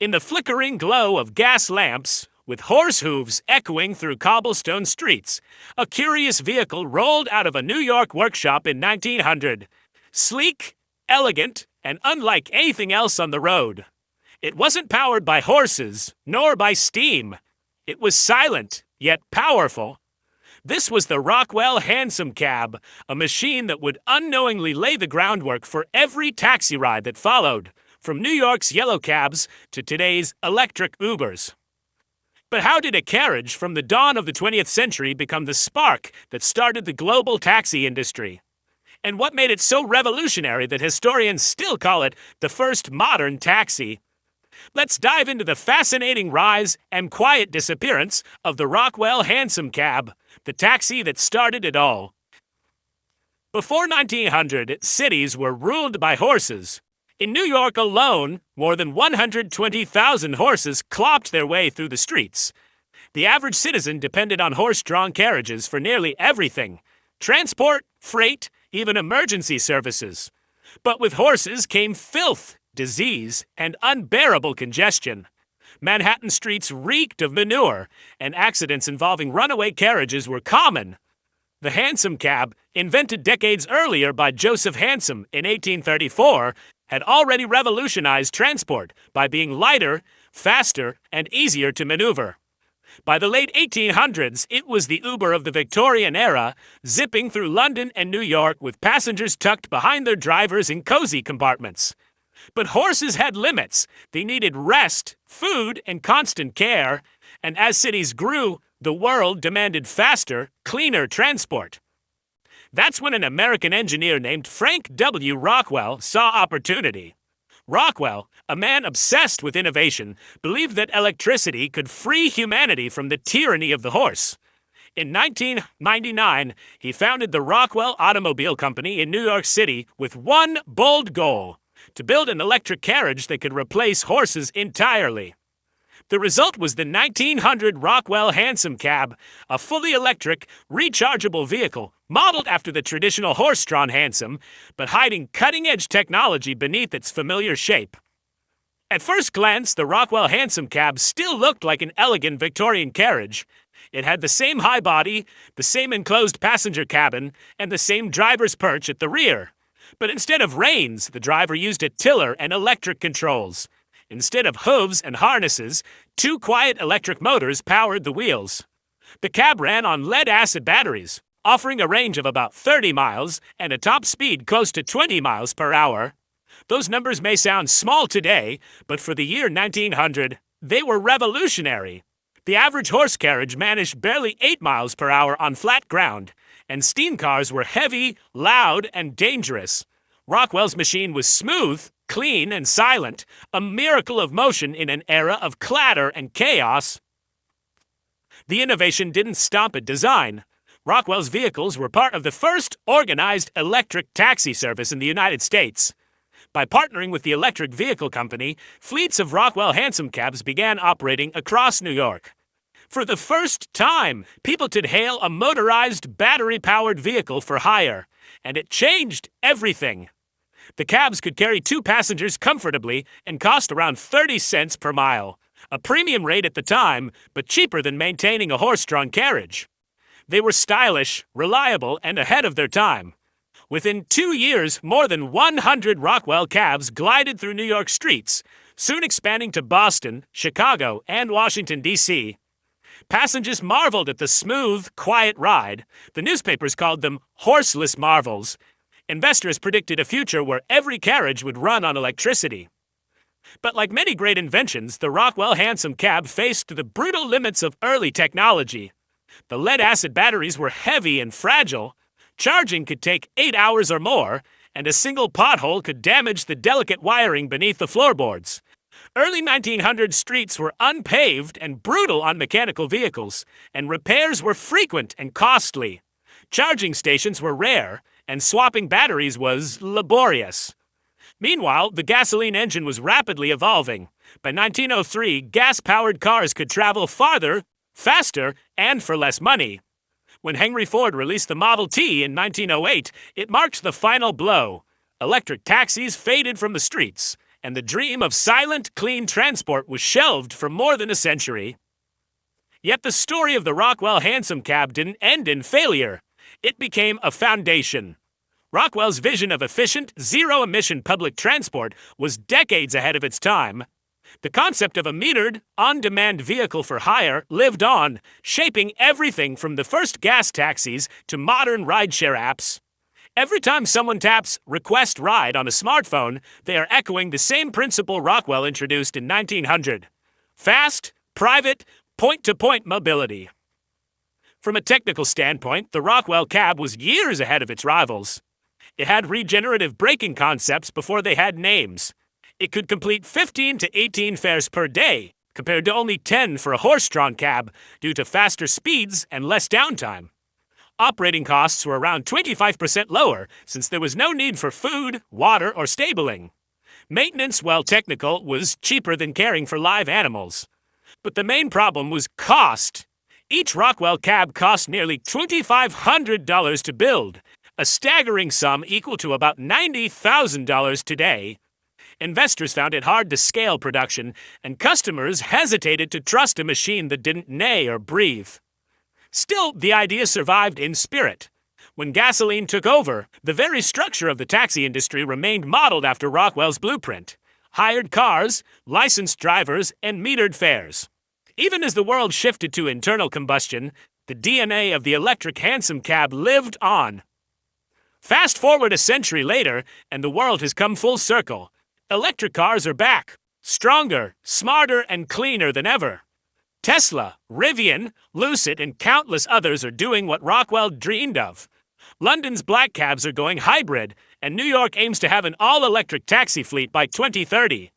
In the flickering glow of gas lamps, with horse hooves echoing through cobblestone streets, a curious vehicle rolled out of a New York workshop in 1900. Sleek, elegant, and unlike anything else on the road. It wasn't powered by horses, nor by steam. It was silent, yet powerful. This was the Rockwell Hansom Cab, a machine that would unknowingly lay the groundwork for every taxi ride that followed, from New York's yellow cabs to today's electric Ubers. But how did a carriage from the dawn of the 20th century become the spark that started the global taxi industry? And what made it so revolutionary that historians still call it the first modern taxi? Let's dive into the fascinating rise and quiet disappearance of the Rockwell Hansom Cab, the taxi that started it all. Before 1900, cities were ruled by horses. In New York alone, more than 120,000 horses clopped their way through the streets. The average citizen depended on horse-drawn carriages for nearly everything: transport, freight, even emergency services. But with horses came filth, disease, and unbearable congestion. Manhattan streets reeked of manure, and accidents involving runaway carriages were common. The Hansom Cab, invented decades earlier by Joseph Hansom in 1834, had already revolutionized transport by being lighter, faster, and easier to maneuver. By the late 1800s, it was the Uber of the Victorian era, zipping through London and New York with passengers tucked behind their drivers in cozy compartments. But horses had limits. They needed rest, food, and constant care. And as cities grew, the world demanded faster, cleaner transport. That's when an American engineer named Frank W. Rockwell saw opportunity. Rockwell, a man obsessed with innovation, believed that electricity could free humanity from the tyranny of the horse. In 1999, he founded the Rockwell Automobile Company in New York City with one bold goal: to build an electric carriage that could replace horses entirely. The result was the 1900 Rockwell Hansom Cab, a fully electric, rechargeable vehicle modeled after the traditional horse-drawn Hansom, but hiding cutting-edge technology beneath its familiar shape. At first glance, the Rockwell Hansom Cab still looked like an elegant Victorian carriage. It had the same high body, the same enclosed passenger cabin, and the same driver's perch at the rear. But instead of reins, the driver used a tiller and electric controls. Instead of hooves and harnesses, two quiet electric motors powered the wheels. The cab ran on lead-acid batteries, offering a range of about 30 miles and a top speed close to 20 miles per hour. Those numbers may sound small today, but for the year 1900, they were revolutionary. The average horse carriage managed barely 8 miles per hour on flat ground, and steam cars were heavy, loud, and dangerous. Rockwell's machine was smooth, clean, and silent, a miracle of motion in an era of clatter and chaos. The innovation didn't stop at design. Rockwell's vehicles were part of the first organized electric taxi service in the United States. By partnering with the electric vehicle company, fleets of Rockwell Hansom Cabs began operating across New York. For the first time, people could hail a motorized, battery-powered vehicle for hire, and it changed everything. The cabs could carry 2 passengers comfortably and cost around 30 cents per mile, a premium rate at the time, but cheaper than maintaining a horse-drawn carriage. They were stylish, reliable, and ahead of their time. Within 2 years, more than 100 Rockwell cabs glided through New York streets, soon expanding to Boston, Chicago, and Washington, D.C. Passengers marveled at the smooth, quiet ride. The newspapers called them horseless marvels. Investors predicted a future where every carriage would run on electricity. But like many great inventions, the Rockwell Hansom Cab faced the brutal limits of early technology. The lead-acid batteries were heavy and fragile. Charging could take 8 hours or more, and a single pothole could damage the delicate wiring beneath the floorboards. Early 1900 streets were unpaved and brutal on mechanical vehicles, and repairs were frequent and costly. Charging stations were rare, and swapping batteries was laborious. Meanwhile, the gasoline engine was rapidly evolving. By 1903, gas-powered cars could travel farther, faster, and for less money. When Henry Ford released the Model T in 1908, it marked the final blow. Electric taxis faded from the streets, and the dream of silent, clean transport was shelved for more than a century. Yet the story of the Rockwell Hansom Cab didn't end in failure. It became a foundation. Rockwell's vision of efficient, zero-emission public transport was decades ahead of its time. The concept of a metered, on-demand vehicle for hire lived on, shaping everything from the first gas taxis to modern rideshare apps. Every time someone taps Request Ride on a smartphone, they are echoing the same principle Rockwell introduced in 1900. Fast, private, point-to-point mobility. From a technical standpoint, the Rockwell Cab was years ahead of its rivals. It had regenerative braking concepts before they had names. It could complete 15 to 18 fares per day, compared to only 10 for a horse-drawn cab, due to faster speeds and less downtime. Operating costs were around 25% lower, since there was no need for food, water, or stabling. Maintenance, while technical, was cheaper than caring for live animals. But the main problem was cost. Each Rockwell cab cost nearly $2,500 to build, a staggering sum equal to about $90,000 today. Investors found it hard to scale production, and customers hesitated to trust a machine that didn't neigh or breathe. Still, the idea survived in spirit. When gasoline took over, the very structure of the taxi industry remained modeled after Rockwell's blueprint: hired cars, licensed drivers, and metered fares. Even as the world shifted to internal combustion, the DNA of the electric Hansom Cab lived on. Fast forward a century later, and the world has come full circle. Electric cars are back, stronger, smarter, and cleaner than ever. Tesla, Rivian, Lucid, and countless others are doing what Rockwell dreamed of. London's black cabs are going hybrid, and New York aims to have an all-electric taxi fleet by 2030.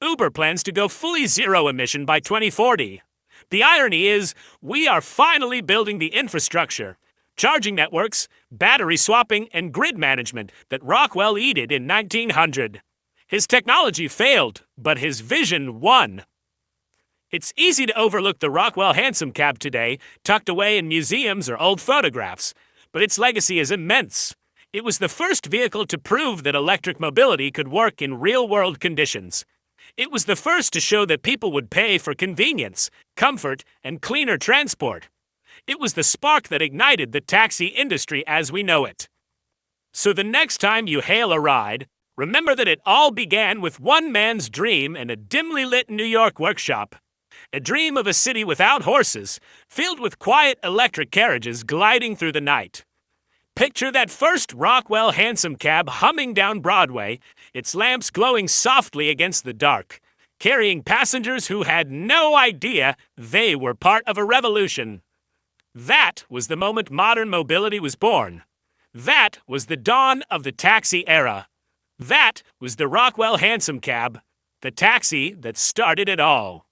Uber plans to go fully zero-emission by 2040. The irony is, we are finally building the infrastructure, charging networks, battery swapping, and grid management that Rockwell needed in 1900. His technology failed, but his vision won. It's easy to overlook the Rockwell Hansom Cab today, tucked away in museums or old photographs, but its legacy is immense. It was the first vehicle to prove that electric mobility could work in real-world conditions. It was the first to show that people would pay for convenience, comfort, and cleaner transport. It was the spark that ignited the taxi industry as we know it. So the next time you hail a ride, remember that it all began with one man's dream in a dimly lit New York workshop. A dream of a city without horses, filled with quiet electric carriages gliding through the night. Picture that first Rockwell Hansom Cab humming down Broadway, its lamps glowing softly against the dark, carrying passengers who had no idea they were part of a revolution. That was the moment modern mobility was born. That was the dawn of the taxi era. That was the Rockwell Hansom Cab, the taxi that started it all.